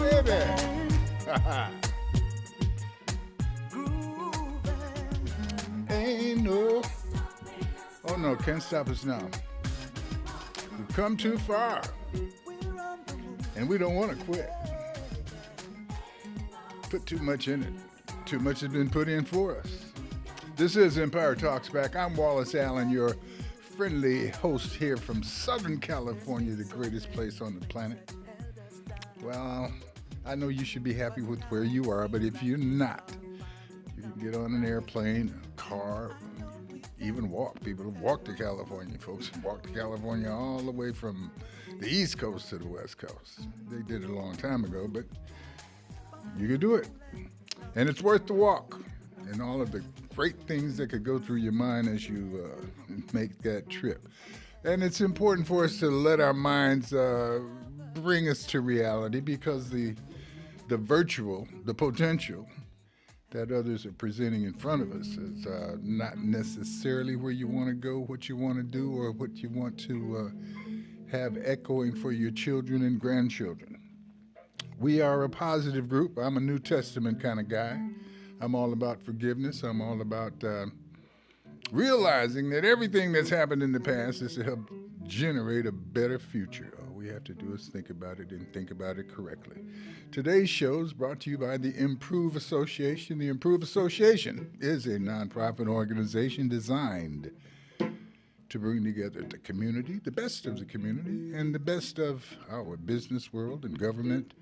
baby. Ain't no, oh no, can't stop us now. We've come too far, and we don't want to quit. Put too much in it. Too much has been put in for us. This is Empire Talks Back. I'm Wallace Allen, your friendly host here from Southern California, the greatest place on the planet. Well, I know you should be happy with where you are, but if you're not, you can get on an airplane, a car, even walk. People walk to California, folks. Walk to California all the way from the East Coast to the West Coast. They did it a long time ago, but you could do it. And it's worth the walk and all of the great things that could go through your mind as you make that trip. And it's important for us to let our minds bring us to reality, because the virtual, the potential that others are presenting in front of us is not necessarily where you want to go, what you want to do, or what you want to have echoing for your children and grandchildren. We are a positive group. I'm a New Testament kind of guy. I'm all about forgiveness. I'm all about realizing that everything that's happened in the past is to help generate a better future. All we have to do is think about it, and think about it correctly. Today's show is brought to you by the Improve Association. The Improve Association is a nonprofit organization designed to bring together the community, the best of the community, and the best of our business world and government,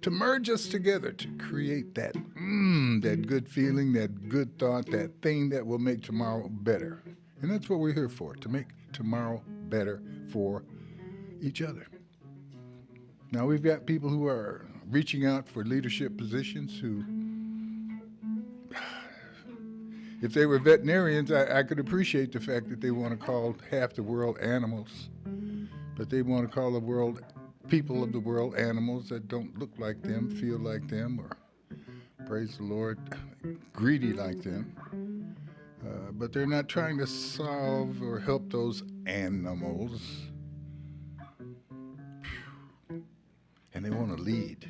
to merge us together to create that good feeling, that good thought, that thing that will make tomorrow better. And that's what we're here for, to make tomorrow better for each other. Now, we've got people who are reaching out for leadership positions who, if they were veterinarians, I could appreciate the fact that they want to call half the world animals, but they want to call the world people of the world animals that don't look like them, feel like them, or, praise the Lord, greedy like them. But they're not trying to solve or help those animals. And they want to lead.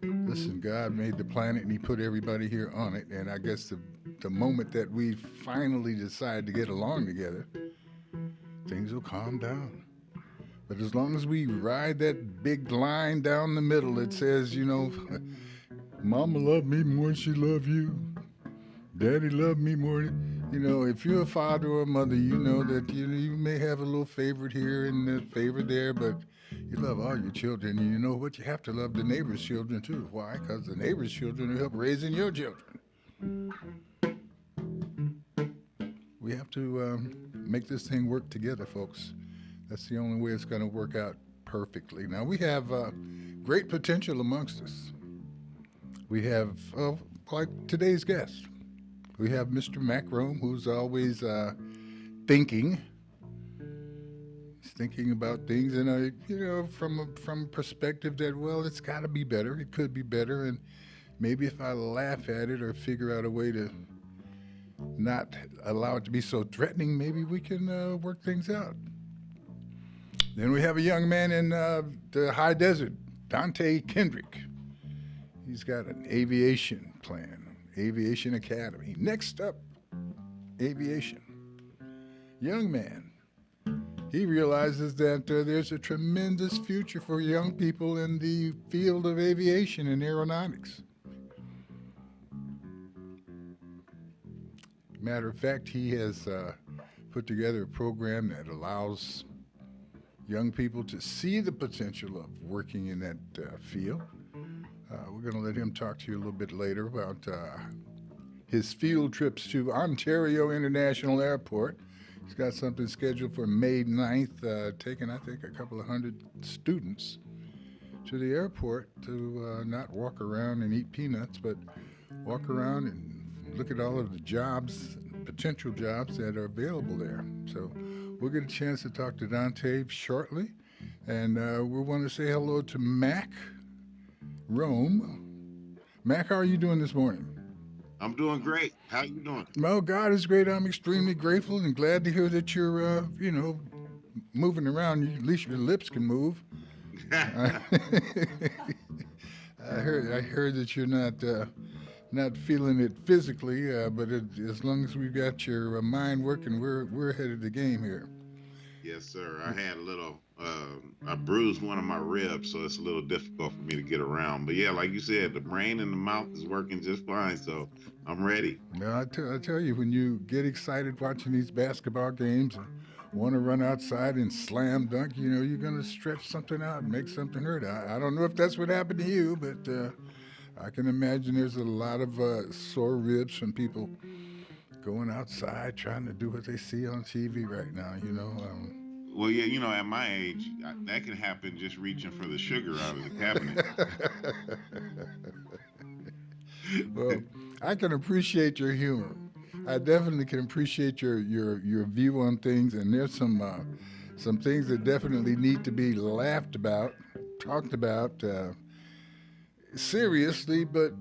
Listen, God made the planet and he put everybody here on it. And I guess the moment that we finally decide to get along together, things will calm down. But as long as we ride that big line down the middle that says, you know, Mama loved me more than she loved you. Daddy loved me more. You know, if you're a father or a mother, you know that you may have a little favorite here and a favorite there, but you love all your children. And you know what? You have to love the neighbor's children too. Why? Because the neighbor's children will help raising your children. We have to make this thing work together, folks. That's the only way it's going to work out perfectly. Now, we have great potential amongst us. We have, like today's guest, we have Mr. Mac Rome, who's always thinking. He's thinking about things, and from a perspective that, well, it's got to be better. It could be better, and maybe if I laugh at it or figure out a way to not allow it to be so threatening, maybe we can work things out. Then we have a young man in the high desert, Dante Kendrick. He's got an aviation plan, aviation academy. Next up, aviation. Young man. He realizes that there's a tremendous future for young people in the field of aviation and aeronautics. Matter of fact, he has put together a program that allows young people to see the potential of working in that field. We're going to let him talk to you a little bit later about his field trips to Ontario International Airport. He's got something scheduled for May 9th, taking, I think, a couple of hundred students to the airport to not walk around and eat peanuts, but walk around and look at all of the jobs, potential jobs that are available there. So we'll get a chance to talk to Dante shortly, and we want to say hello to Mac Rome. Mac, how are you doing this morning? I'm doing great. How you doing? Well, God is great. I'm extremely grateful and glad to hear that you're, moving around. At least your lips can move. I, I heard that you're not feeling it physically, but as long as we've got your mind working, we're ahead of the game here. Yes, sir. I had a little, I bruised one of my ribs, so it's a little difficult for me to get around. But yeah, like you said, the brain and the mouth is working just fine, so I'm ready. Now, I tell you, when you get excited watching these basketball games and want to run outside and slam dunk, you're going to stretch something out and make something hurt. I don't know if that's what happened to you, but I can imagine there's a lot of sore ribs from people going outside trying to do what they see on TV right now. Well, yeah, at my age, that can happen just reaching for the sugar out of the cabinet. Well, I can appreciate your humor. I definitely can appreciate your view on things, and there's some things that definitely need to be laughed about, talked about seriously, but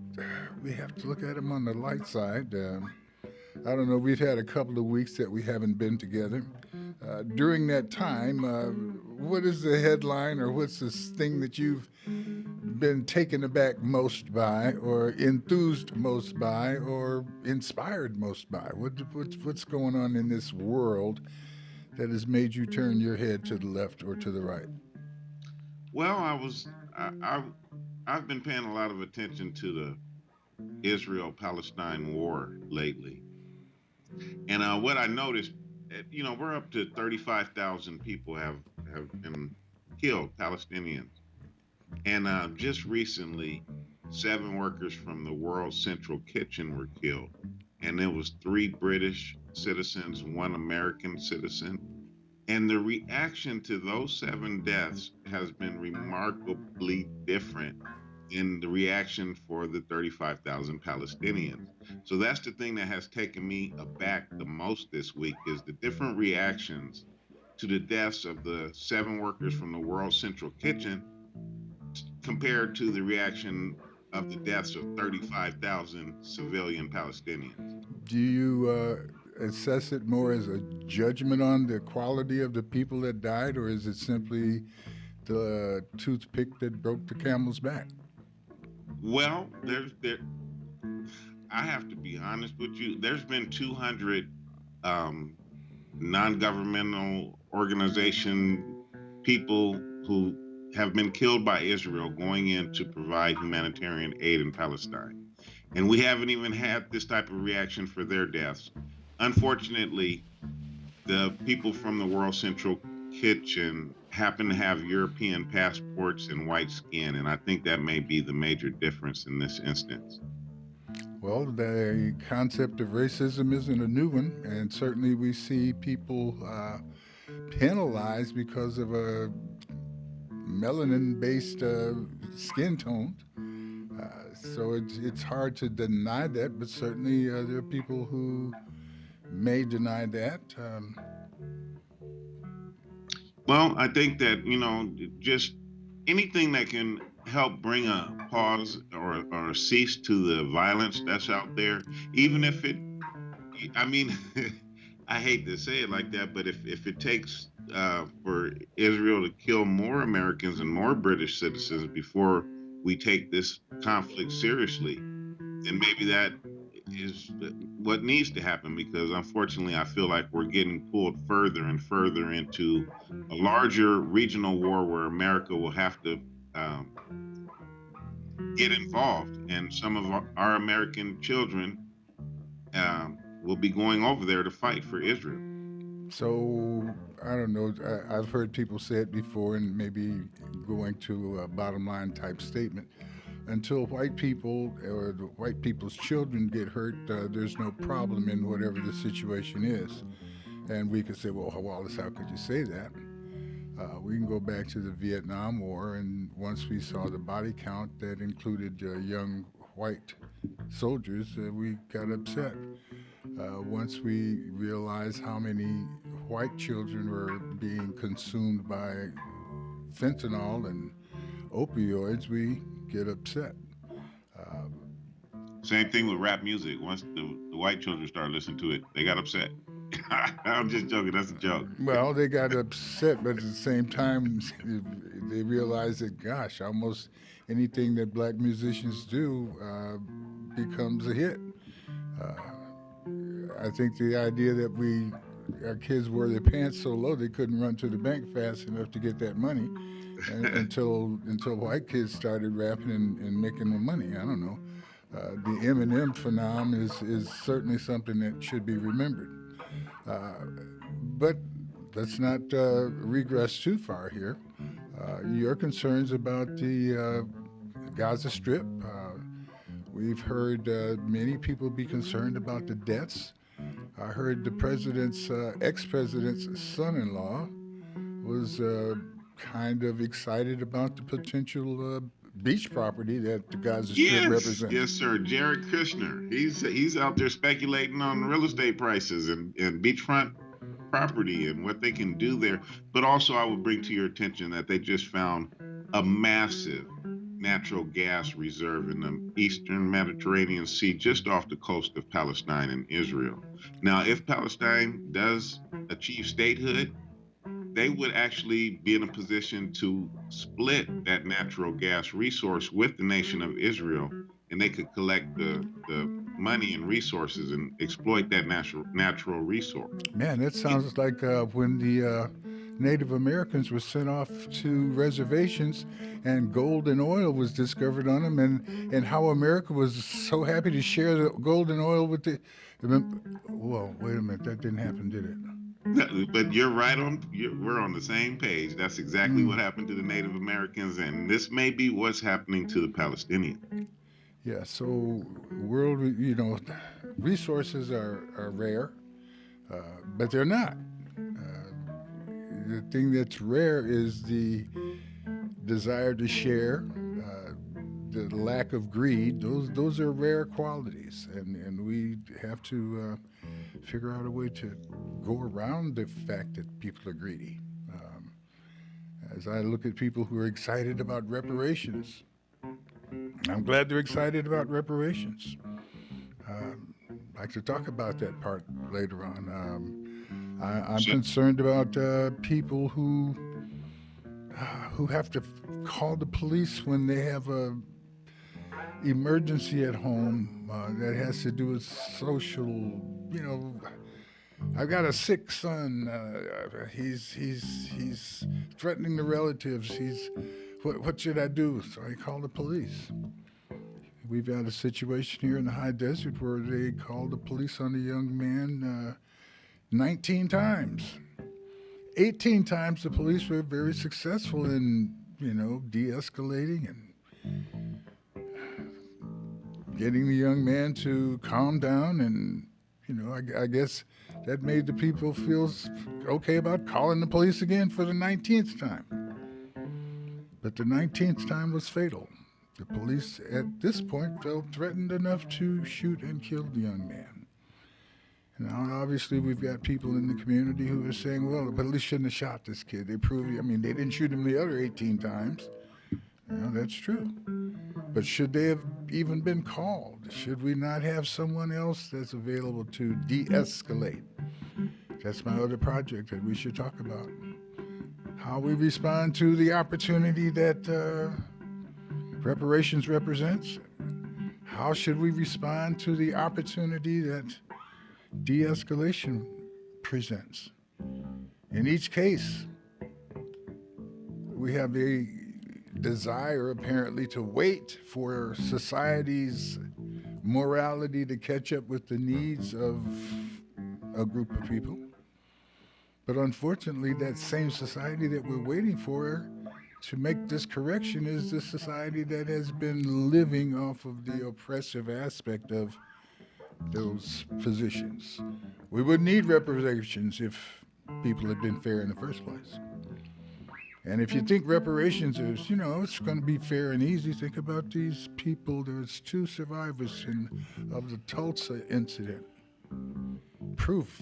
we have to look at them on the light side. I don't know. We've had a couple of weeks that we haven't been together. During that time, what is the headline or what's this thing that you've been taken aback most by, or enthused most by, or inspired most by? What's going on in this world that has made you turn your head to the left or to the right? Well, I've been paying a lot of attention to the Israel-Palestine war lately, and what I noticed, we're up to 35,000 people have been killed, Palestinians. And just recently, 7 workers from the World Central Kitchen were killed. And there was 3 British citizens, 1 American citizen. And the reaction to those 7 deaths has been remarkably different in the reaction for the 35,000 Palestinians. So that's the thing that has taken me aback the most this week is the different reactions to the deaths of the 7 workers from the World Central Kitchen compared to the reaction of the deaths of 35,000 civilian Palestinians. Do you assess it more as a judgment on the quality of the people that died, or is it simply the toothpick that broke the camel's back? Well, I have to be honest with you. There's been 200 um, non-governmental organization people who have been killed by Israel going in to provide humanitarian aid in Palestine. And we haven't even had this type of reaction for their deaths. Unfortunately, the people from the World Central Kitchen happen to have European passports and white skin, and I think that may be the major difference in this instance. Well, the concept of racism isn't a new one, and certainly we see people penalized because of a melanin based skin tone. So it's hard to deny that, but certainly there are people who may deny that. Well, I think that, just anything that can help bring a pause or a cease to the violence that's out there, even if it, I mean, I hate to say it like that, but if it takes for Israel to kill more Americans and more British citizens before we take this conflict seriously, then maybe that is what needs to happen because unfortunately I feel like we're getting pulled further and further into a larger regional war where America will have to um, get involved and some of our American children will be going over there to fight for Israel. So I don't know. I've heard people say it before, and maybe going to a bottom line type statement. Until white people or the white people's children get hurt, there's no problem in whatever the situation is. And we could say, well, Wallace, how could you say that? We can go back to the Vietnam War, and once we saw the body count that included young white soldiers, we got upset. Once we realized how many white children were being consumed by fentanyl and opioids, we get upset. Um, Same thing with rap music. Once the white children started listening to it, they got upset. I'm just joking. That's a joke. well, they got upset, but at the same time, they realize that, gosh, almost anything that black musicians do becomes a hit. Uh, I think the idea that our kids wore their pants so low they couldn't run to the bank fast enough to get that money, until white kids started rapping and making the money. I don't know. The Eminem phenomenon is certainly something that should be remembered. Uh, but let's not regress too far here. Your concerns about the Gaza Strip. We've heard many people be concerned about the deaths. I heard the president's ex-president's son-in-law was kind of excited about the potential beach property that the Gaza Strip Yes, represents. yes, sir. Jared Kushner. He's out there speculating on real estate prices and beachfront property and what they can do there. But also, I would bring to your attention that they just found a massive natural gas reserve in the eastern Mediterranean Sea, just off the coast of Palestine and Israel. Now, if Palestine does achieve statehood, they would actually be in a position to split that natural gas resource with the nation of Israel, and they could collect the money and resources and exploit that natural resource. Man, that And sounds like when the Native Americans were sent off to reservations and gold and oil was discovered on them, and how America was so happy to share the gold and oil with the. Whoa, wait a minute, that didn't happen, did it? but you're right on. We're on the same page. That's exactly Mm. what happened to the Native Americans, and this may be what's happening to the Palestinians. Yeah, so resources are rare, uh, but they're not. The thing that's rare is the desire to share, the lack of greed. Those are rare qualities, and we have to figure out a way to go around the fact that people are greedy. As I look at people who are excited about reparations, I'm glad they're excited about reparations. I'd like to talk about that part later on. I'm So, concerned about people who have to call the police when they have a emergency at home that has to do with social. You know, I've got a sick son. He's threatening the relatives. What should I do? So I call the police. We've had a situation here in the high desert where they called the police on a young man 19 times. 18 times the police were very successful in, de-escalating and getting the young man to calm down. And, I guess that made the people feel okay about calling the police again for the 19th time. But the 19th time was fatal. The police at this point felt threatened enough to shoot and kill the young man. Now, obviously, we've got people in the community who are saying, well, the police shouldn't have shot this kid. They didn't shoot him the other 18 times. That's true. But should they have even been called? Should we not have someone else that's available to de-escalate? That's my other project that we should talk about. How we respond to the opportunity that reparations represents. How should we respond to the opportunity that de-escalation presents? In each case, we have a desire apparently to wait for society's morality to catch up with the needs of a group of people. But unfortunately, that same society that we're waiting for to make this correction is the society that has been living off of the oppressive aspect of those positions. We would need reparations if people had been fair in the first place. And if you think reparations is, it's going to be fair and easy, think about these people. There's two survivors of the Tulsa incident. Proof.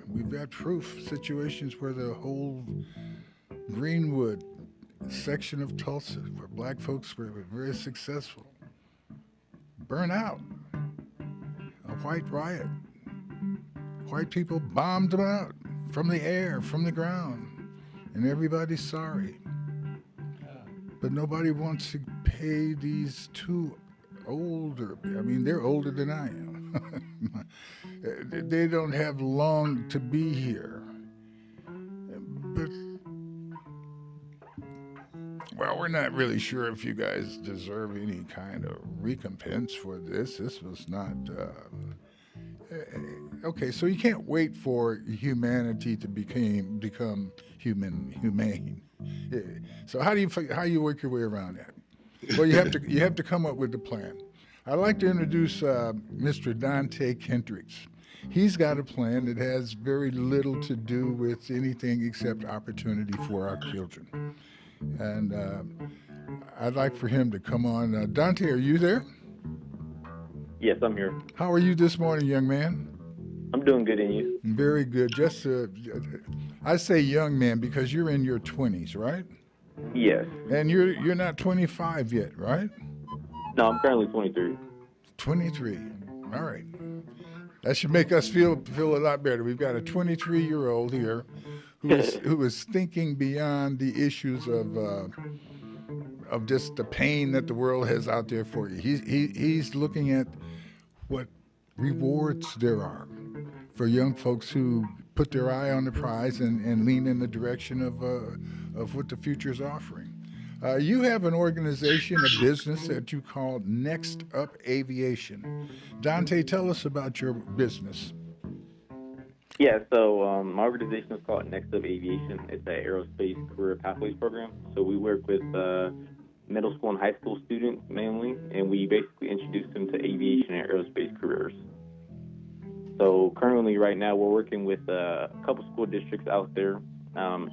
We've got proof. Situations where the whole Greenwood section of Tulsa, where black folks were very successful, burn out. A white riot. White people bombed them out from the air, from the ground, and everybody's sorry. but nobody wants to pay these two older. I mean, they're older than I am. They don't have long to be here. But, well, we're not really sure if you guys deserve any kind of recompense for this. This was not. Okay, so you can't wait for humanity to become humane. Yeah. So how you work your way around that? Well, you have to come up with a plan. I'd like to introduce Mr. Dante Kendricks. He's got a plan that has very little to do with anything except opportunity for our children. And I'd like for him to come on. Dante, are you there? Yes, I'm here. How are you this morning, young man? I'm doing good, and you? Very good. I say young man because you're in your 20s, right? Yes. And you're not 25 yet, right? No, I'm currently 23. 23. All right. That should make us feel a lot better. We've got a 23-year-old here who is thinking beyond the issues of just the pain that the world has out there for you. He's looking at what rewards there are for young folks who put their eye on the prize and lean in the direction of what the future is offering. You have an organization, a business that you call Next Up Aviation. Dante, tell us about your business. Yeah, so my organization is called Next Up Aviation. It's an aerospace career pathways program. So we work with middle school and high school students mainly, and we basically introduce them to aviation and aerospace careers. So currently, right now, we're working with a couple school districts out there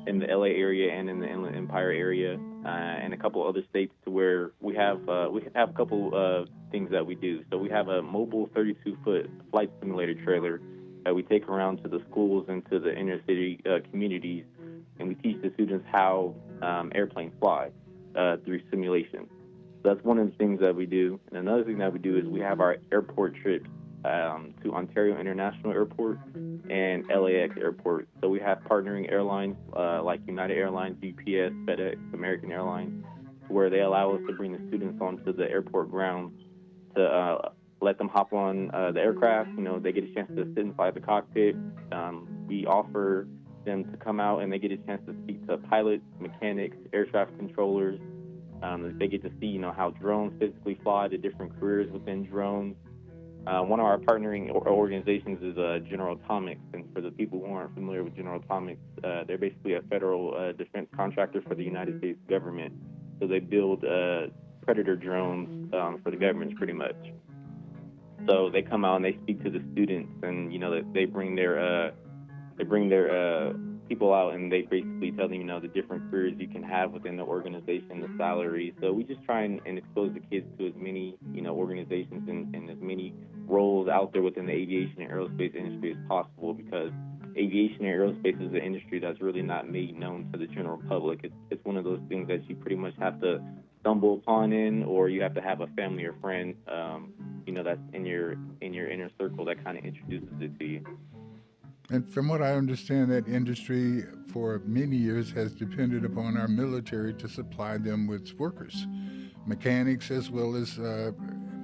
in the LA area and in the Inland Empire area, and a couple other states to where we have a couple things that we do. So we have a mobile 32-foot flight simulator trailer that we take around to the schools and to the inner city communities, and we teach the students how airplanes fly through simulation. So that's one of the things that we do. And another thing that we do is we have our airport trips to Ontario International Airport and LAX Airport. So we have partnering airlines like United Airlines, UPS, FedEx, American Airlines, where they allow us to bring the students onto the airport grounds to let them hop on the aircraft. You know, they get a chance to sit inside the cockpit. We offer them to come out and they get a chance to speak to pilots, mechanics, air traffic controllers. They get to see, you know, how drones physically fly, the different careers within drones. One of our partnering organizations is General Atomics, and for the people who aren't familiar with General Atomics, they're basically a federal defense contractor for the United States government. So they build Predator drones for the government, pretty much. So they come out and they speak to the students, and you know they bring their people out, and they basically tell them, you know, the different careers you can have within the organization, the salary. So we just try and expose the kids to as many, you know, organizations and as many roles out there within the aviation and aerospace industry as possible, because aviation and aerospace is an industry that's really not made known to the general public. It's one of those things that you pretty much have to stumble upon in, or you have to have a family or friend, you know, that's in your inner circle that kind of introduces it to you. And from what I understand, that industry for many years has depended upon our military to supply them with workers, mechanics as well as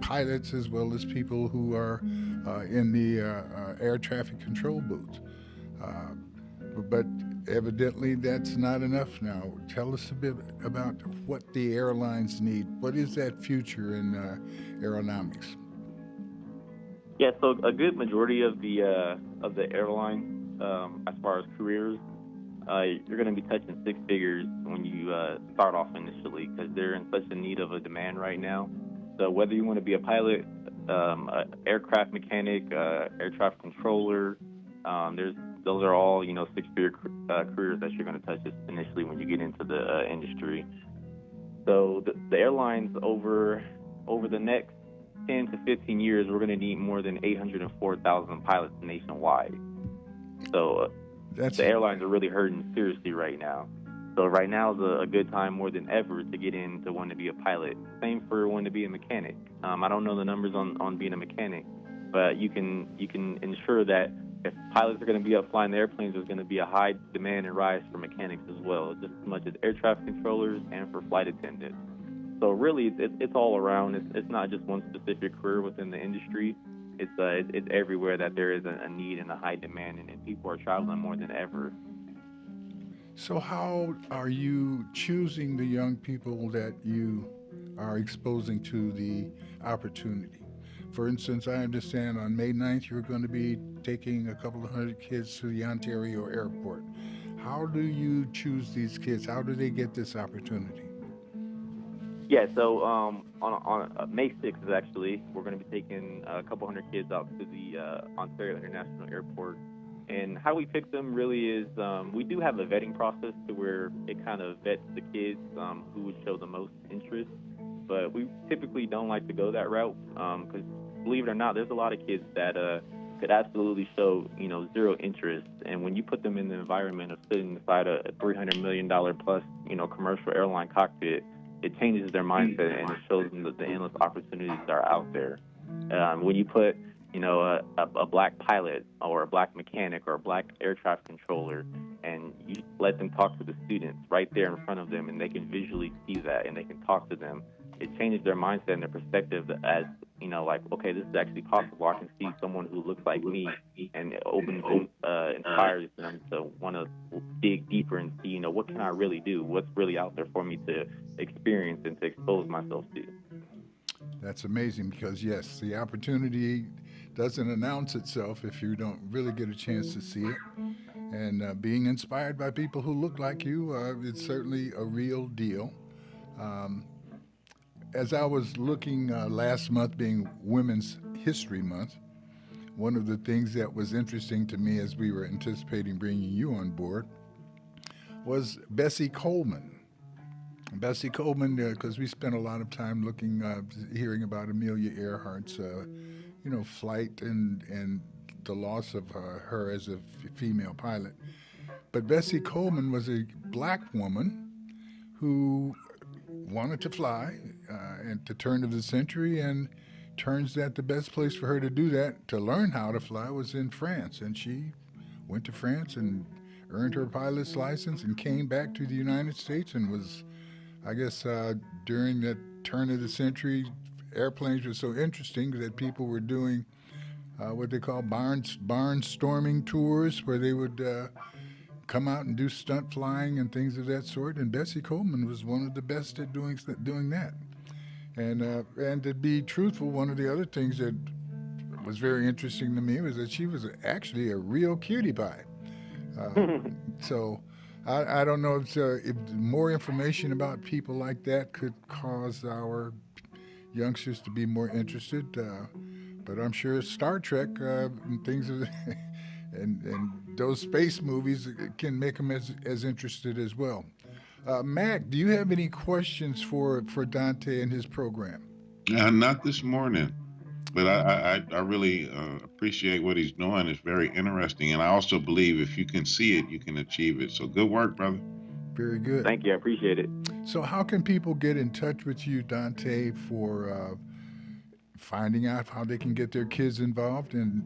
pilots, as well as people who are in the air traffic control booths. Uh, but evidently, that's not enough now. Tell us a bit about what the airlines need. What is that future in aeronautics? Yeah, so a good majority of the airlines, as far as careers, you're going to be touching six figures when you start off initially, because they're in such a need of a demand right now. So whether you want to be a pilot, a aircraft mechanic, air traffic controller, those are all, you know, six-figure careers that you're going to touch initially when you get into the industry. So the airlines over the next 10 to 15 years, we're going to need more than 804,000 pilots nationwide. So the airlines are really hurting seriously right now. So right now is a good time more than ever to get in to want to be a pilot. Same for wanting to be a mechanic. I don't know the numbers on being a mechanic, but you can ensure that if pilots are going to be up flying the airplanes, there's going to be a high demand and rise for mechanics as well, just as much as air traffic controllers and for flight attendants. So really, it's all around. It's not just one specific career within the industry. It's everywhere that there is a need and a high demand, and people are traveling more than ever. So, how are you choosing the young people that you are exposing to the opportunity? For instance, I understand on May 9th you're going to be taking a couple of hundred kids to the Ontario airport. How do you choose these kids? How do they get this opportunity? Yeah, so on May 6th is actually we're going to be taking a couple hundred kids out to the Ontario International Airport. And how we pick them really is we do have a vetting process to where it kind of vets the kids who would show the most interest. But we typically don't like to go that route because, believe it or not, there's a lot of kids that could absolutely show zero interest. And when you put them in the environment of sitting inside a $300 million plus commercial airline cockpit, it changes their mindset and it shows them the endless opportunities that are out there. When you put, a black pilot or a black mechanic or a black air traffic controller, and you let them talk to the students right there in front of them, and they can visually see that and they can talk to them, it changes their mindset and their perspective as, like, okay, this is actually possible. I can see someone who looks like me, and it inspires them to want to dig deeper and see, what can I really do? What's really out there for me to experience and to expose myself to? That's amazing because, yes, the opportunity doesn't announce itself if you don't really get a chance to see it. And being inspired by people who look like you, it's certainly a real deal. Um, as I was looking last month being Women's History Month, one of the things that was interesting to me as we were anticipating bringing you on board was Bessie Coleman. Bessie Coleman, because we spent a lot of time looking, hearing about Amelia Earhart's, flight and the loss of her as a female pilot. But Bessie Coleman was a black woman who wanted to fly at the turn of the century, and turns that the best place for her to do that, to learn how to fly, was in France. And she went to France and earned her pilot's license and came back to the United States and was, I guess, during that turn of the century, airplanes were so interesting that people were doing what they call barnstorming tours, where they would come out and do stunt flying and things of that sort. And Bessie Coleman was one of the best at doing that. And to be truthful, one of the other things that was very interesting to me was that she was actually a real cutie pie. So I don't know if more information about people like that could cause our youngsters to be more interested. But I'm sure Star Trek and things of and those space movies can make them as interested as well. Mac, do you have any questions for Dante and his program? Not this morning, but I really appreciate what he's doing. It's very interesting, and I also believe if you can see it, you can achieve it. So good work, brother. Very good. Thank you. I appreciate it. So, how can people get in touch with you, Dante, for finding out how they can get their kids involved? And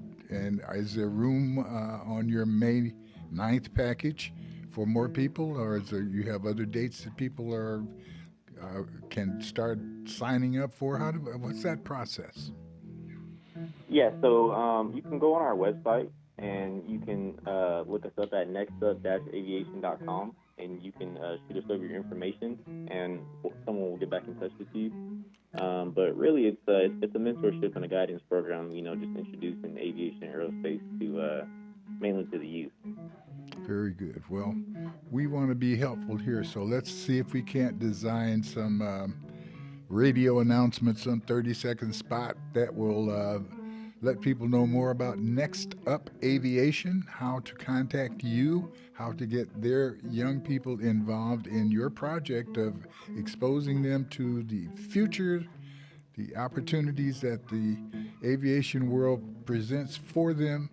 is there room on your May 9th package for more people, or is there, you have other dates that people can start signing up for? What's that process? Yeah, so you can go on our website and you can look us up at nextup-aviation.com, and you can shoot us over your information, and someone will get back in touch with you. But really, it's a mentorship and a guidance program, just introducing aviation and aerospace to mainly to the youth. Very good. Well, we want to be helpful here, so let's see if we can't design some radio announcements on 30-second spot that will let people know more about Next Up Aviation, how to contact you, how to get their young people involved in your project of exposing them to the future, the opportunities that the aviation world presents for them.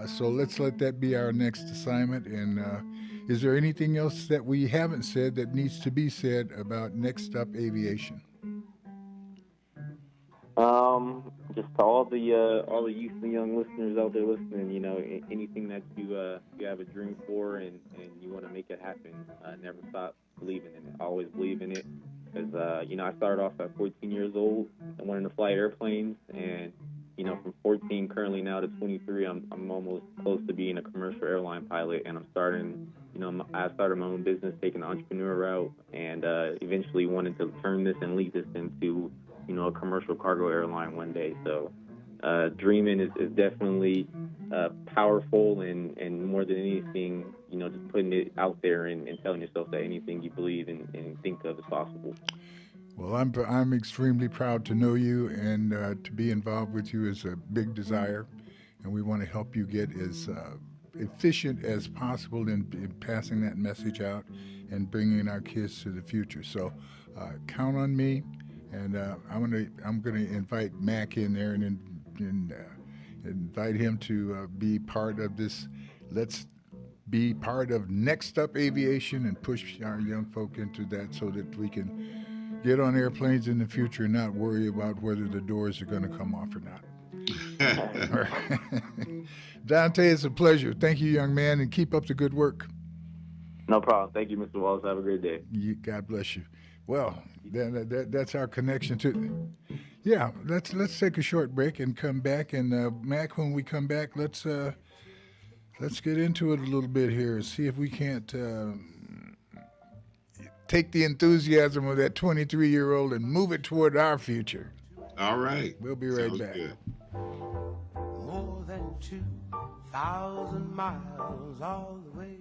So let's let that be our next assignment. And is there anything else that we haven't said that needs to be said about Next Up Aviation? just to all the youth and young listeners out there listening, anything that you have a dream for and you want to make it happen, never stop believing in it. Always believe in it, because I started off at 14 years old and wanted to fly airplanes, and from 14 currently now to 23, I'm almost close to being a commercial airline pilot, and I'm starting. I started my own business, taking the entrepreneur route, and eventually wanted to turn this and lead this into a commercial cargo airline one day. So dreaming is definitely powerful, and more than anything, just putting it out there and telling yourself that anything you believe and think of is possible. Well, I'm extremely proud to know you, and to be involved with you is a big desire, and we want to help you get as efficient as possible in passing that message out and bringing our kids to the future. So count on me, and I'm gonna invite Mac in there and invite him to be part of this. Let's be part of Next Up Aviation and push our young folk into that, so that we can get on airplanes in the future and not worry about whether the doors are going to come off or not. All right. Dante, it's a pleasure. Thank you, young man, and keep up the good work. No problem. Thank you, Mr. Wallace. Have a great day. God bless you. Well, that's our connection to. Yeah, let's take a short break and come back. And Mac, when we come back, let's get into it a little bit here and see if we can't take the enthusiasm of that 23-year-old and move it toward our future. All right. We'll be right back. Good. More than 2,000 miles all the way.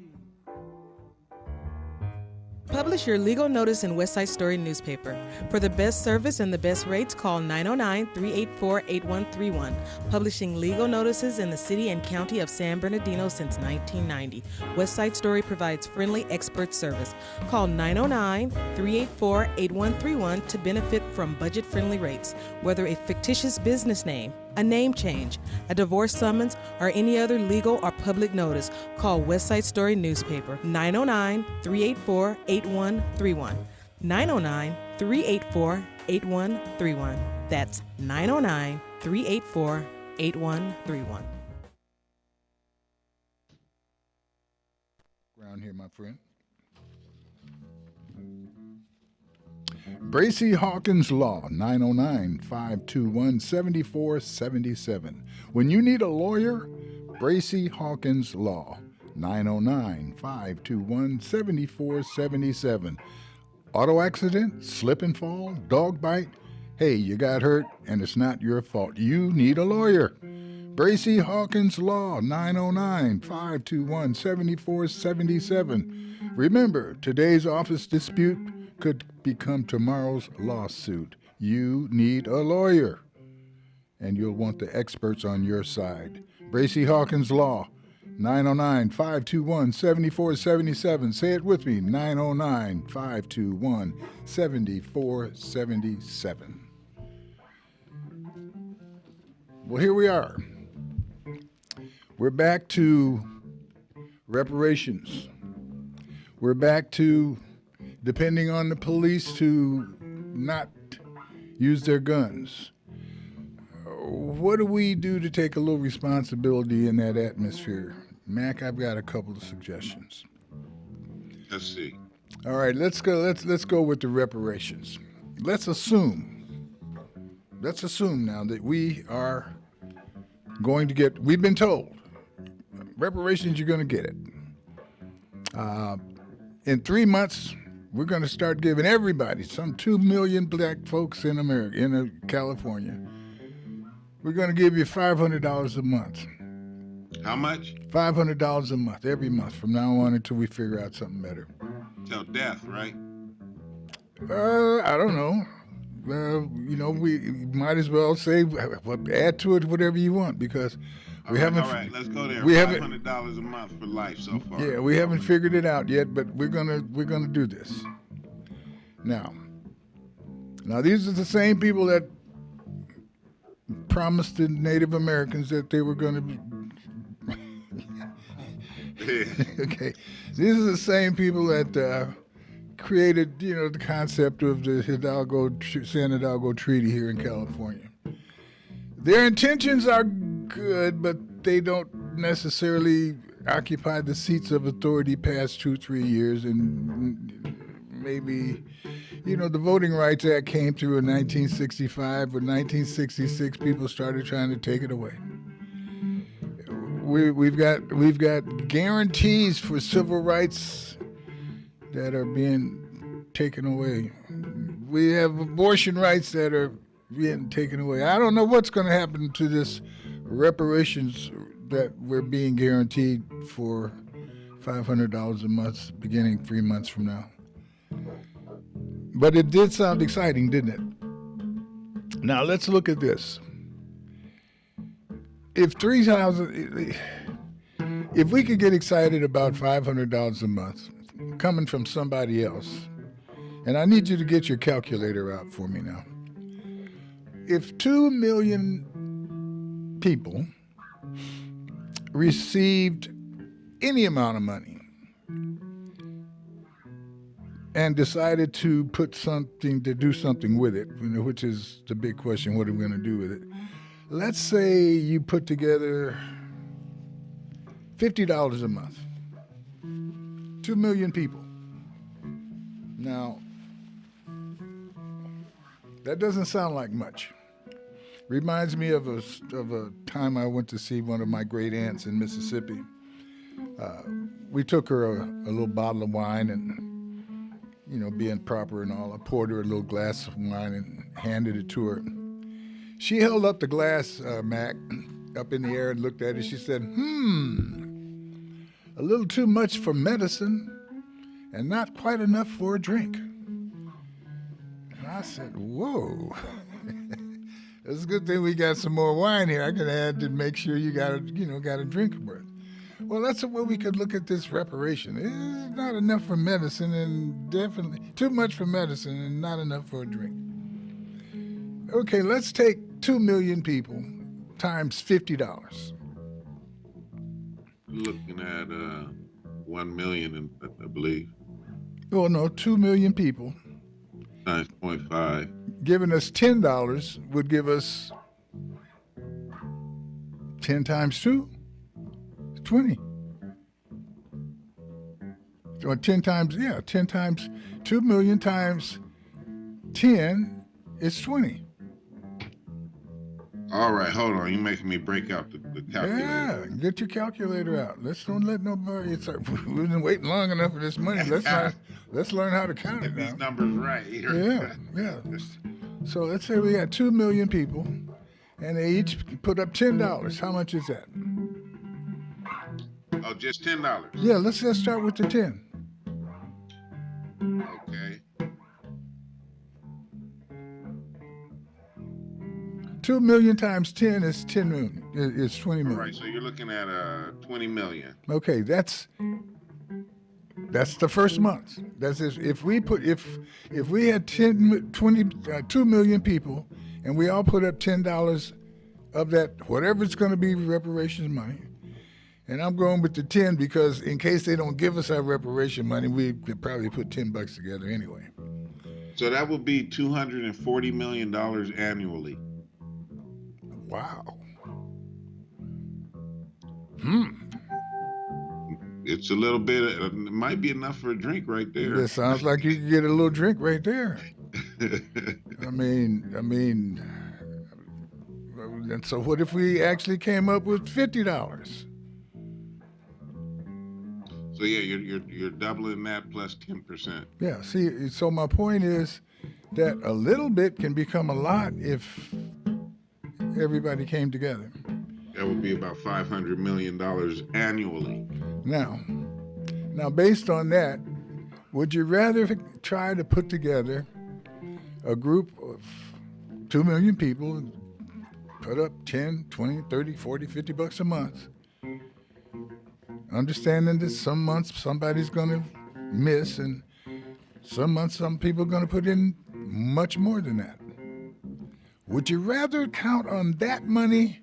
Publish your legal notice in West Side Story newspaper. For the best service and the best rates, call 909-384-8131. Publishing legal notices in the city and county of San Bernardino since 1990. West Side Story provides friendly expert service. Call 909-384-8131 to benefit from budget-friendly rates. Whether a fictitious business name, a name change, a divorce summons, or any other legal or public notice, call West Side Story newspaper 909-384-8131. 909-384-8131. That's 909-384-8131. Ground here, my friend. Bracy Hawkins Law, 909-521-7477. When you need a lawyer, Bracy Hawkins Law, 909-521-7477. Auto accident, slip and fall, dog bite. Hey, you got hurt and it's not your fault. You need a lawyer. Bracy Hawkins Law, 909-521-7477. Remember, today's office dispute could become tomorrow's lawsuit. You need a lawyer, and you'll want the experts on your side. Bracy Hawkins Law, 909-521-7477. Say it with me, 909-521-7477. Well, here we are. We're back to reparations. We're back to depending on the police to not use their guns. What do we do to take a little responsibility in that atmosphere? Mac, I've got a couple of suggestions. Let's see. All right, let's go with the reparations. Let's assume now that we are going to get, we've been told, reparations, you're going to get it. In 3 months, we're going to start giving everybody, some 2 million black folks in America, in California, we're going to give you $500 a month. How much? $500 a month, every month from now on until we figure out something better. Till death, right? I don't know. We might as well say, add to it whatever you want, because we haven't. All right, let's go there. $500 a month for life so far. Yeah, we haven't figured it out yet, but we're gonna do this. Now these are the same people that promised the Native Americans that they were going to be. Okay, these are the same people that created, the concept of the San Hidalgo Treaty here in California. Their intentions are good, but they don't necessarily occupy the seats of authority past 2-3 years, and maybe, the Voting Rights Act came through in 1965. But 1966, people started trying to take it away. We've got guarantees for civil rights that are being taken away. We have abortion rights that are being taken away. I don't know what's going to happen to this reparations that we're being guaranteed for $500 a month beginning 3 months from now. But it did sound exciting, didn't it? Now let's look at this. If we could get excited about $500 a month coming from somebody else, and I need you to get your calculator out for me now. If 2 million people received any amount of money and decided to do something with it, which is the big question, what are we going to do with it? Let's say you put together $50 a month. 2 million people. Now, that doesn't sound like much. Reminds me of a time I went to see one of my great aunts in Mississippi. We took her a little bottle of wine and, being proper and all, I poured her a little glass of wine and handed it to her. She held up the glass, Mac, up in the air and looked at it. She said, a little too much for medicine and not quite enough for a drink. And I said, whoa. It's a good thing we got some more wine here. I could add to make sure you got a drink of it. Well, that's the way we could look at this reparation. It's not enough for medicine and definitely too much for medicine and not enough for a drink. Okay, let's take 2 million people times $50. Looking at 1 million, I believe. Well, no, 2 million people. Times 0.5. Giving us $10 would give us 10 times 2, 20. Or 10 times 2 million times 10 is 20. All right, hold on. You're making me break out the calculator. Yeah, get your calculator out. Let's don't let nobody. We've been waiting long enough for this money. Let's learn how to count it now. These numbers right. Yeah. So let's say we got 2 million people, and they each put up $10. How much is that? Oh, just $10. Yeah, let's just start with the 10. Okay. 2 million times 10 is 10 million. It's 20 million. All right, so you're looking at 20 million. Okay, that's the first month. That's if we had 2 million people, and we all put up $10 of that, whatever it's going to be, reparations money. And I'm going with the 10 because in case they don't give us our reparation money, we could probably put $10 together anyway. So that would be $240 million annually. Wow. It's a little bit, it might be enough for a drink right there. It sounds like you could get a little drink right there. I mean, and so what if we actually came up with $50? So yeah, you're doubling that plus 10%. Yeah, see, so my point is that a little bit can become a lot if everybody came together. That would be about $500 million annually. Now, based on that, would you rather try to put together a group of 2 million people, put up 10, 20, 30, 40, $50 a month, understanding that some months somebody's going to miss and some months some people are going to put in much more than that? Would you rather count on that money,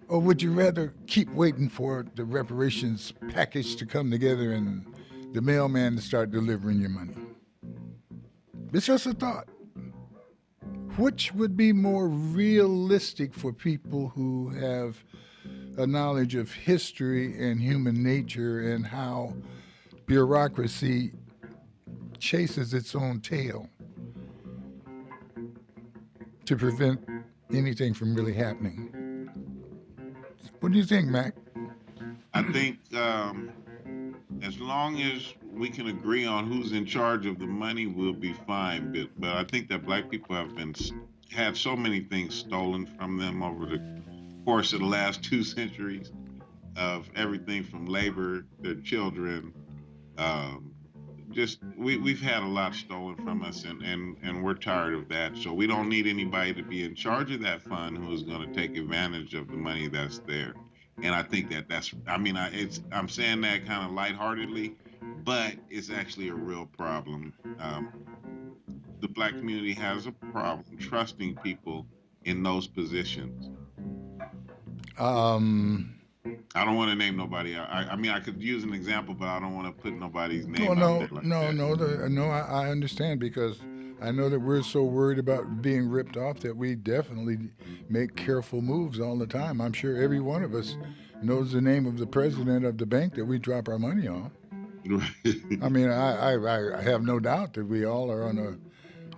or would you rather keep waiting for the reparations package to come together and the mailman to start delivering your money? It's just a thought. which would be more realistic for people who have a knowledge of history and human nature and how bureaucracy chases its own tail to prevent anything from really happening? What do you think, Mac? I think as long as we can agree on who's in charge of the money, we'll be fine. But I think that black people have been had so many things stolen from them over the course of the last 2 centuries, of everything from labor, their children. Um, just we've had a lot stolen from us, and we're tired of that. So we don't need anybody to be in charge of that fund who is going to take advantage of the money that's there. And I think that that's, I mean, I'm saying that kind of lightheartedly, but it's actually a real problem. The black community has a problem trusting people in those positions. Um, I don't want to name nobody. I mean, I could use an example, but I don't want to put nobody's no, name out no, there like no, that. no, no. I understand because I know that we're so worried about being ripped off that we definitely make careful moves all the time. I'm sure every one of us knows the name of the president of the bank that we drop our money on. I mean, I have no doubt that we all are on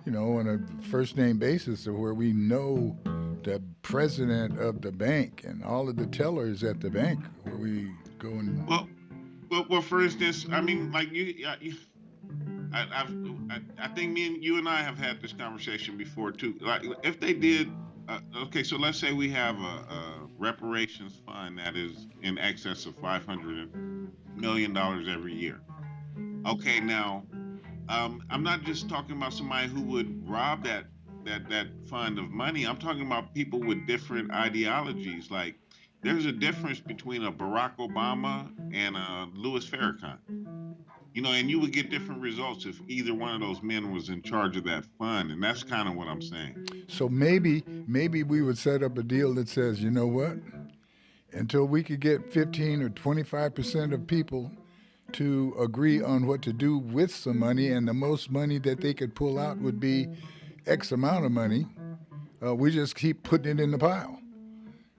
on a first name basis of where we know the president of the bank and all of the tellers at the bank where we go and well, well, for instance, I mean, like I think me and you and I have had this conversation before too. Like, if they did, okay, so let's say we have a reparations fund that is in excess of $500 million every year. Okay, now I'm not just talking about somebody who would rob that fund of money. I'm talking about people with different ideologies. Like, there's a difference between a Barack Obama and a Louis Farrakhan. And you would get different results if either one of those men was in charge of that fund, and that's kind of what I'm saying. so maybe we would set up a deal that says, you know what, until we could get 15 or 25% of people to agree on what to do with some money, and the most money that they could pull out would be X amount of money. We just keep putting it in the pile.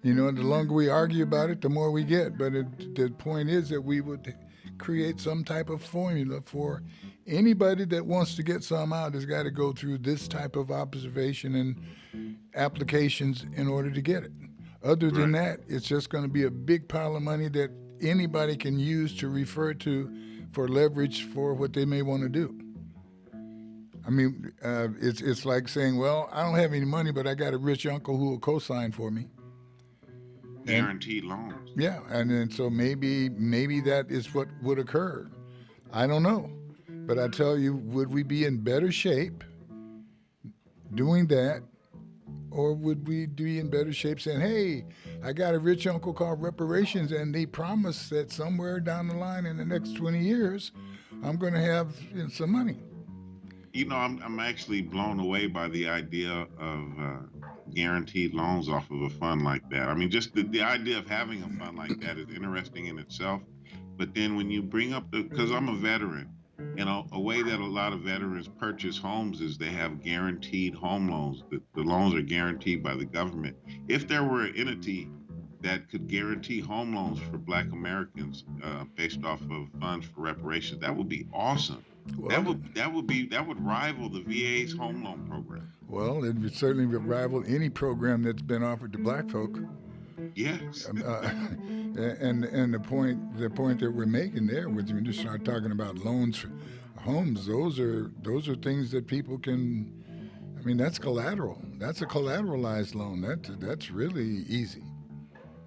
And the longer we argue about it, the more we get. But the point is that we would create some type of formula for anybody that wants to get some out has got to go through this type of observation and applications in order to get it. Other than Right. that, it's just going to be a big pile of money that anybody can use to refer to for leverage for what they may want to do. I mean, it's like saying, well, I don't have any money, but I got a rich uncle who will co-sign for me. And Guaranteed loans. yeah, and then so maybe that is what would occur. I don't know, but I tell you, would we be in better shape doing that, or would we be in better shape saying, hey, I got a rich uncle called reparations, and they promise that somewhere down the line in the next 20 years, I'm going to have some money. I'm actually blown away by the idea of guaranteed loans off of a fund like that. I mean, just the idea of having a fund like that is interesting in itself. But then when you bring up because I'm a veteran, a way that a lot of veterans purchase homes is they have guaranteed home loans. The loans are guaranteed by the government. If there were an entity that could guarantee home loans for Black Americans based off of funds for reparations, that would be awesome. That Well, would that would rival the VA's home loan program. well, it would certainly rival any program that's been offered to black folk. Yes. And the point that we're making there, when you start talking about loans for homes, those are things that people can. I mean, that's collateral. That's a collateralized loan. That's really easy.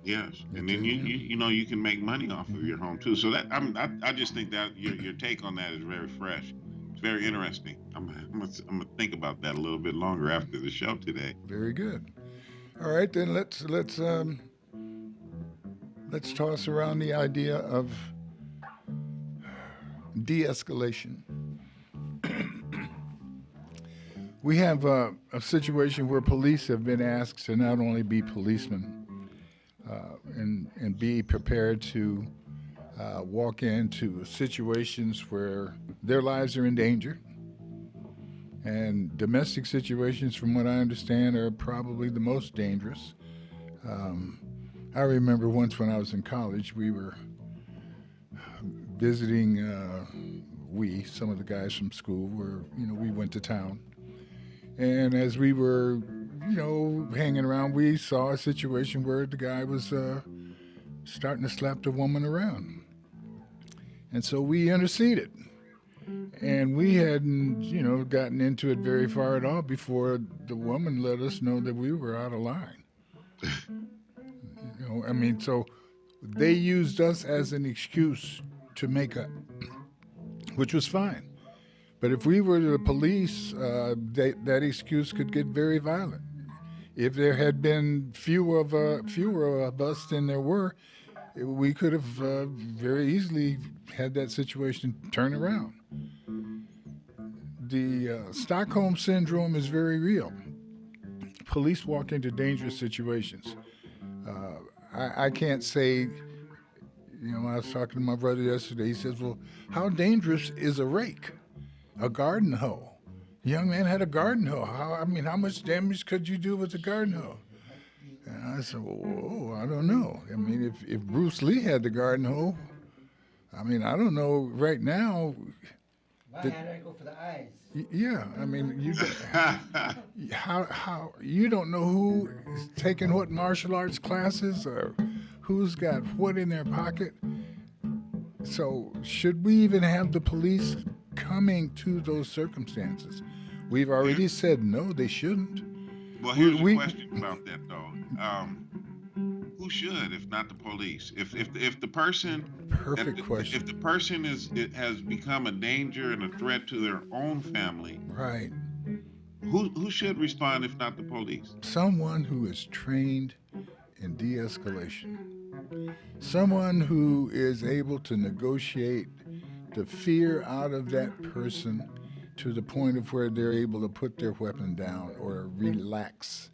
Yes, and It's then you can make money off of your home too. So I just think that your take on that is very fresh. It's very interesting. I'm gonna think about that a little bit longer after the show today. Very good. All right, then let's toss around the idea of de-escalation. We have a situation where police have been asked to not only be policemen and be prepared to walk into situations where their lives are in danger And domestic situations, from what I understand, are probably the most dangerous. Um, I remember once when I was in college, we were visiting, some of the guys from school, we went to town. And as we were, hanging around, we saw a situation where the guy was starting to slap the woman around. And so we interceded. And we hadn't, gotten into it very far at all before the woman let us know that we were out of line. So they used us as an excuse to make up, which was fine. But if we were the police, that excuse could get very violent. If there had been fewer of us than there were, we could have very easily had that situation turn around. The Stockholm syndrome is very real. Police walk into dangerous situations. I can't say, I was talking to my brother yesterday. He says, well, how dangerous is a rake, a garden hoe? The young man had a garden hoe. How much damage could you do with a garden hoe? And I said, well, I don't know. If Bruce Lee had the garden hoe, I don't know right now. My hand I go for the eyes. Yeah, how you don't know who is taking what martial arts classes or who's got what in their pocket. So should we even have the police coming to those circumstances? We've already said no, they shouldn't. Well, here's a question about that though. Who should, if not the police? If the person, perfect question. If the person has become a danger and a threat to their own family, right? Who should respond if not the police? Someone who is trained in de-escalation. Someone who is able to negotiate the fear out of that person to the point of where they're able to put their weapon down or relax.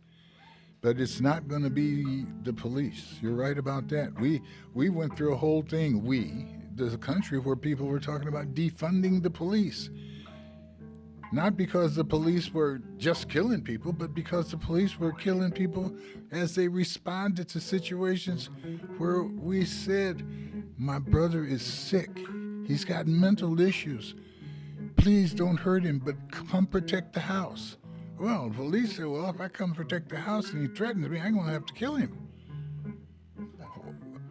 But it's not going to be the police. You're right about that. We went through a whole thing, the country, where people were talking about defunding the police. Not because the police were just killing people, but because the police were killing people as they responded to situations where we said, my brother is sick. He's got mental issues. Please don't hurt him, but come protect the house. Well, the police said, well, if I come protect the house and he threatens me, I'm going to have to kill him.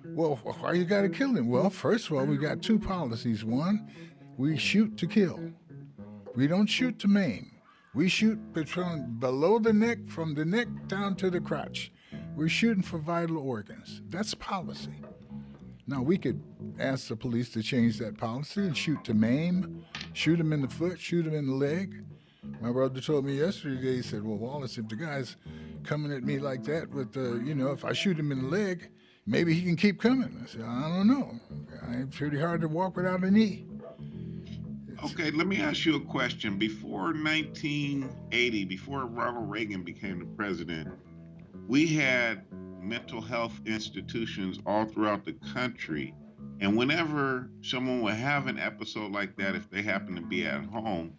Well, why you got to kill him? Well, first of all, we got two policies. One, we shoot to kill. We don't shoot to maim. We shoot from below the neck, from the neck down to the crotch. We're shooting for vital organs. That's policy. Now, we could ask the police to change that policy and shoot to maim, shoot him in the foot, shoot him in the leg. My brother told me yesterday, he said, well, Wallace, if the guy's coming at me like that with, if I shoot him in the leg, maybe he can keep coming. I said, I don't know. It's pretty hard to walk without a knee. Okay, let me ask you a question. Before 1980, before Ronald Reagan became the president, we had mental health institutions all throughout the country. And whenever someone would have an episode like that, if they happen to be at home,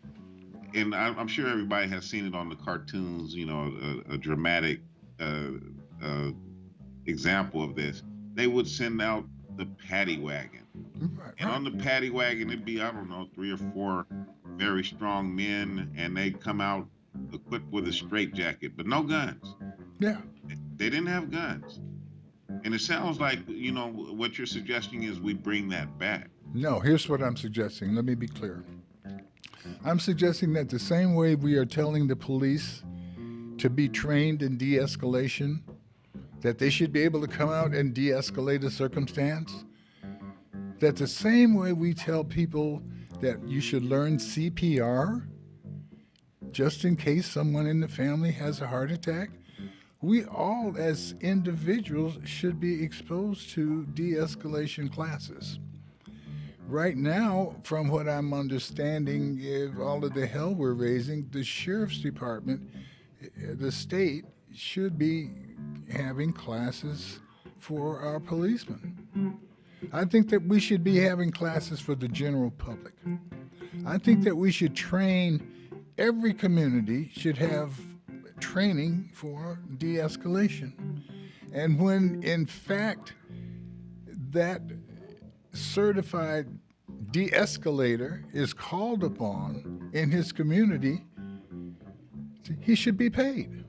and I'm sure everybody has seen it on the cartoons, a dramatic example of this, they would send out the paddy wagon. Right. And on the paddy wagon, it'd be, 3 or 4 very strong men, and they'd come out equipped with a straitjacket, but no guns. Yeah. They didn't have guns. And it sounds like, what you're suggesting is we bring that back. No, here's what I'm suggesting. Let me be clear. I'm suggesting that the same way we are telling the police to be trained in de-escalation, that they should be able to come out and de-escalate a circumstance, that the same way we tell people that you should learn CPR just in case someone in the family has a heart attack, we all as individuals should be exposed to de-escalation classes. Right now, from what I'm understanding, all of the hell we're raising, the sheriff's department, the state, should be having classes for our policemen. I think that we should be having classes for the general public. I think that we should train every community should have training for de-escalation. And when in fact that certified de-escalator is called upon in his community, he should be paid.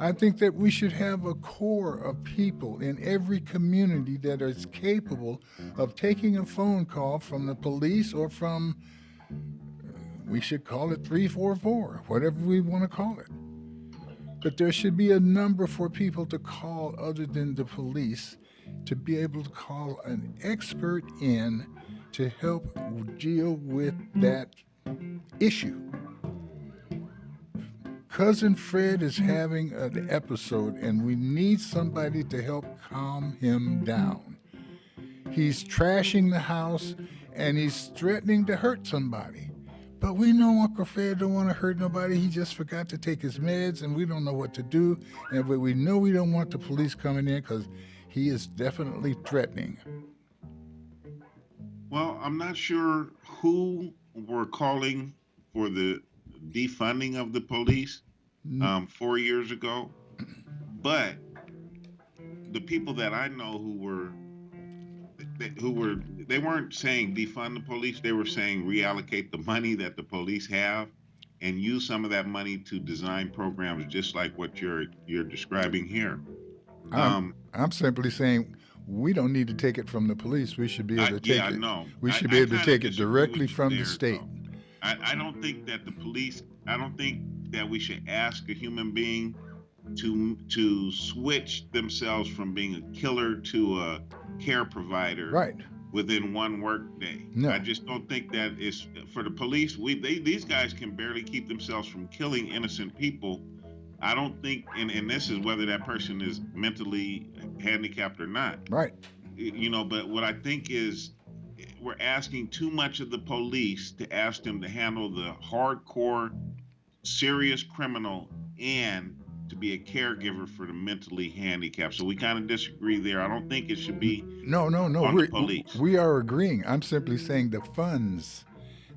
I think that we should have a core of people in every community that is capable of taking a phone call from the police or from, we should call it 344, whatever we want to call it. But there should be a number for people to call other than the police, to be able to call an expert in to help deal with that issue. Cousin Fred is having an episode, and we need somebody to help calm him down. He's trashing the house, and he's threatening to hurt somebody. But we know Uncle Fred don't want to hurt nobody. He just forgot to take his meds, and we don't know what to do. And but we know we don't want the police coming in because he is definitely threatening. Well, I'm not sure who were calling for the defunding of the police 4 years ago, but the people that I know who they weren't saying defund the police. They were saying reallocate the money that the police have and use some of that money to design programs just like what you're describing here. I'm simply saying we don't need to take it from the police. We should be able to take it. No. We should be able to take it directly from the there, state. I don't think that the police. I don't think that we should ask a human being to switch themselves from being a killer to a care provider. Right. Within one work day. No. I just don't think that is for the police. These guys can barely keep themselves from killing innocent people. I don't think, and this is whether that person is mentally handicapped or not. Right. But what I think is we're asking too much of the police to ask them to handle the hardcore, serious criminal and to be a caregiver for the mentally handicapped. So we kind of disagree there. I don't think it should be no. on the police. We are agreeing. I'm simply saying the funds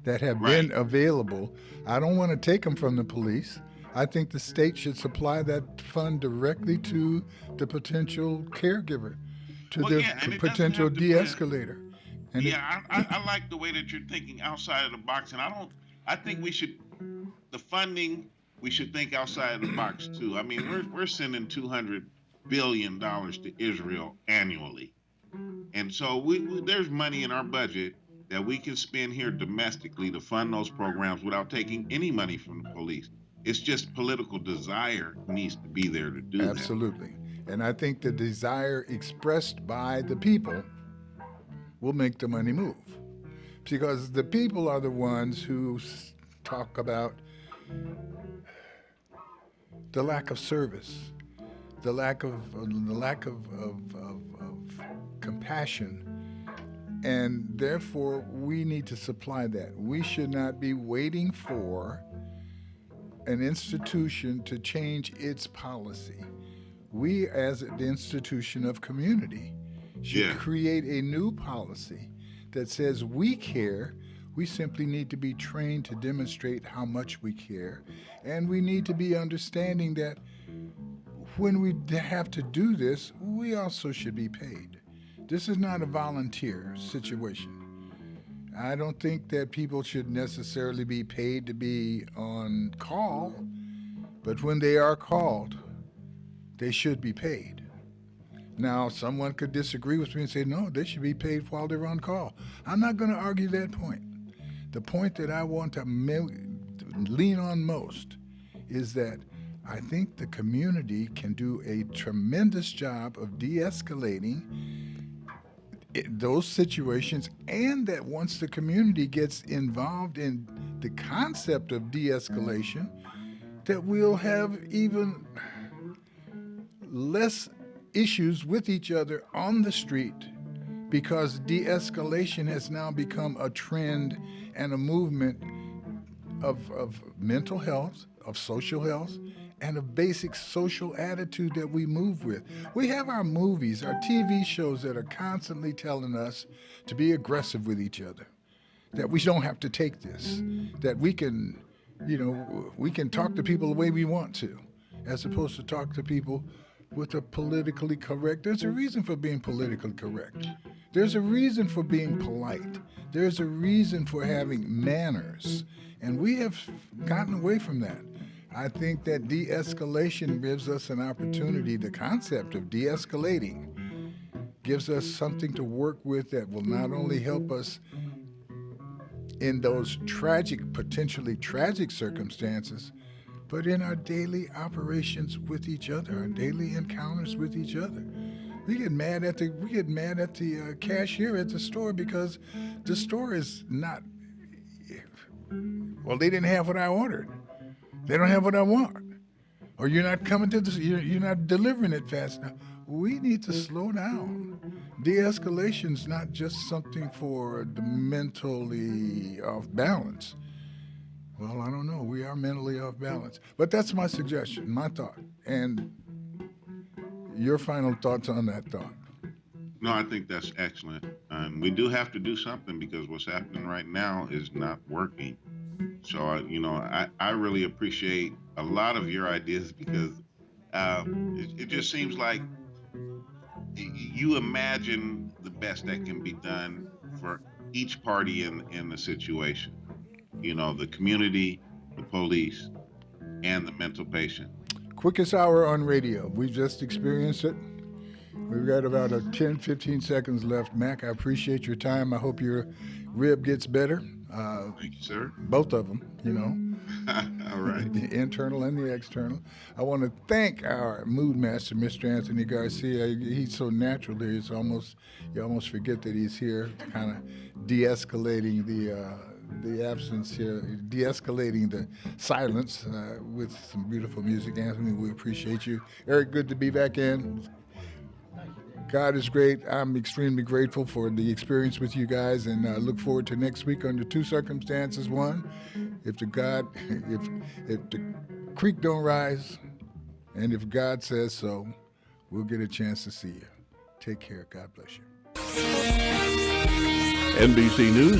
that have been available, I don't want to take them from the police. I think the state should supply that fund directly to the potential caregiver, to the potential de-escalator. I like the way that you're thinking outside of the box, and I think we should think outside of the box too. I mean, we're sending $200 billion to Israel annually, and so there's money in our budget that we can spend here domestically to fund those programs without taking any money from the police. It's just political desire needs to be there to do that. Absolutely. And I think the desire expressed by the people will make the money move. Because the people are the ones who talk about the lack of service, the lack of compassion. And therefore, we need to supply that. We should not be waiting for an institution to change its policy. We, as the institution of community, should create a new policy that says we care. We simply need to be trained to demonstrate how much we care. And we need to be understanding that when we have to do this, we also should be paid. This is not a volunteer situation. I don't think that people should necessarily be paid to be on call, but when they are called, they should be paid. Now, someone could disagree with me and say, no, they should be paid while they're on call. I'm not going to argue that point. The point that I want to lean on most is that I think the community can do a tremendous job of de-escalating those situations, and that once the community gets involved in the concept of de-escalation, that we'll have even less issues with each other on the street, because de-escalation has now become a trend and a movement of mental health, of social health, and a basic social attitude that we move with. We have our movies, our TV shows that are constantly telling us to be aggressive with each other, that we don't have to take this, that we can we can talk to people the way we want to, as opposed to talk to people with a politically correct. There's a reason for being politically correct. There's a reason for being polite. There's a reason for having manners. And we have gotten away from that. I think that de-escalation gives us an opportunity. The concept of de-escalating gives us something to work with that will not only help us in those potentially tragic circumstances, but in our daily operations with each other, our daily encounters with each other. We get mad at the cashier at the store because the store is not. Well, they didn't have what I ordered. They don't have what I want, or you're not coming to you're not delivering it fast enough. We need to slow down. De-escalation's not just something for the mentally off balance. Well, I don't know. We are mentally off balance. But that's my suggestion, my thought. And your final thoughts on that thought. No, I think that's excellent. And we do have to do something because what's happening right now is not working. So, I really appreciate a lot of your ideas because it just seems like you imagine the best that can be done for each party in the situation. The community, the police, and the mental patient. Quickest hour on radio. We've just experienced it. We've got about 10, 15 seconds left. Mac, I appreciate your time. I hope your rib gets better. Thank you, sir. Both of them, All right. The internal and the external. I want to thank our mood master, Mr. Anthony Garcia. He's so natural here. You almost forget that he's here, kind of de-escalating the absence here, de-escalating the silence with some beautiful music. Anthony, we appreciate you. Eric, good to be back in. God is great. I'm extremely grateful for the experience with you guys, and I look forward to next week under two circumstances. One, if the creek don't rise, and if God says so, we'll get a chance to see you. Take care. God bless you. NBC News